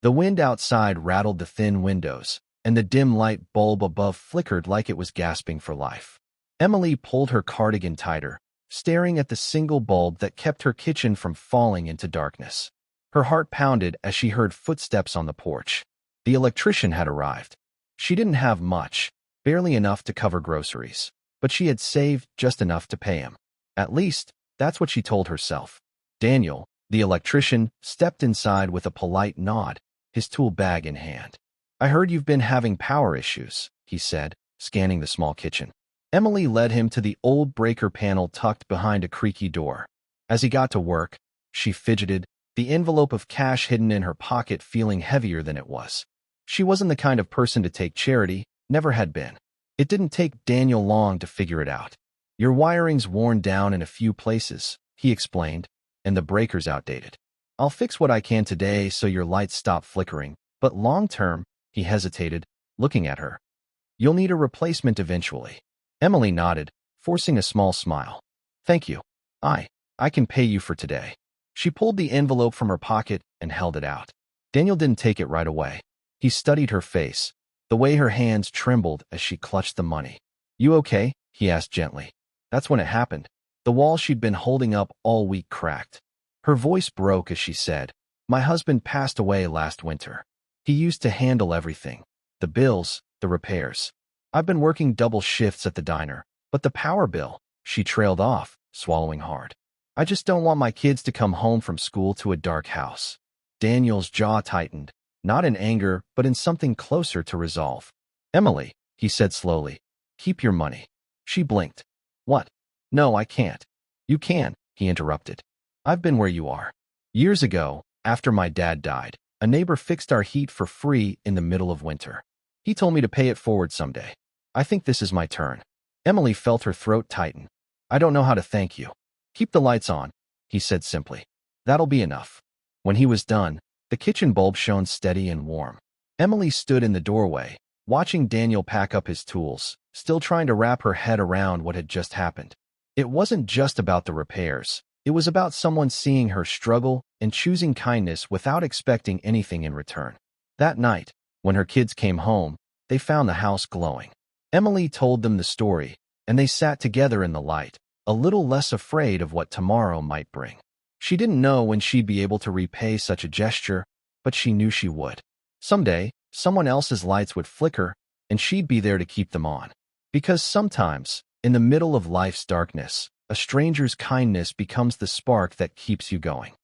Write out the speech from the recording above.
The wind outside rattled the thin windows, and the dim light bulb above flickered like it was gasping for life. Emily pulled her cardigan tighter, staring at the single bulb that kept her kitchen from falling into darkness. Her heart pounded as she heard footsteps on the porch. The electrician had arrived. She didn't have much, barely enough to cover groceries, but she had saved just enough to pay him. At least, that's what she told herself. Daniel, the electrician, stepped inside with a polite nod, his tool bag in hand. "I heard you've been having power issues," he said, scanning the small kitchen. Emily led him to the old breaker panel tucked behind a creaky door. As he got to work, she fidgeted, the envelope of cash hidden in her pocket feeling heavier than it was. She wasn't the kind of person to take charity, never had been. It didn't take Daniel long to figure it out. "Your wiring's worn down in a few places," he explained, "and the breaker's outdated. I'll fix what I can today so your lights stop flickering, but long-term," he hesitated, looking at her, "you'll need a replacement eventually." Emily nodded, forcing a small smile. "Thank you. I can pay you for today." She pulled the envelope from her pocket and held it out. Daniel didn't take it right away. He studied her face, the way her hands trembled as she clutched the money. "You okay?" he asked gently. That's when it happened. The wall she'd been holding up all week cracked. Her voice broke as she said, "My husband passed away last winter. He used to handle everything. The bills, the repairs. I've been working double shifts at the diner, but the power bill," she trailed off, swallowing hard. "I just don't want my kids to come home from school to a dark house." Daniel's jaw tightened, not in anger, but in something closer to resolve. "Emily," he said slowly, "keep your money." She blinked. "What? No, I can't." "You can," he interrupted. "I've been where you are. Years ago, after my dad died, a neighbor fixed our heat for free in the middle of winter. He told me to pay it forward someday. I think this is my turn." Emily felt her throat tighten. "I don't know how to thank you." "Keep the lights on," he said simply. "That'll be enough." When he was done, the kitchen bulb shone steady and warm. Emily stood in the doorway, watching Daniel pack up his tools, still trying to wrap her head around what had just happened. It wasn't just about the repairs. It was about someone seeing her struggle and choosing kindness without expecting anything in return. That night, when her kids came home, they found the house glowing. Emily told them the story, and they sat together in the light, a little less afraid of what tomorrow might bring. She didn't know when she'd be able to repay such a gesture, but she knew she would. Someday, someone else's lights would flicker, and she'd be there to keep them on. Because sometimes, in the middle of life's darkness, a stranger's kindness becomes the spark that keeps you going.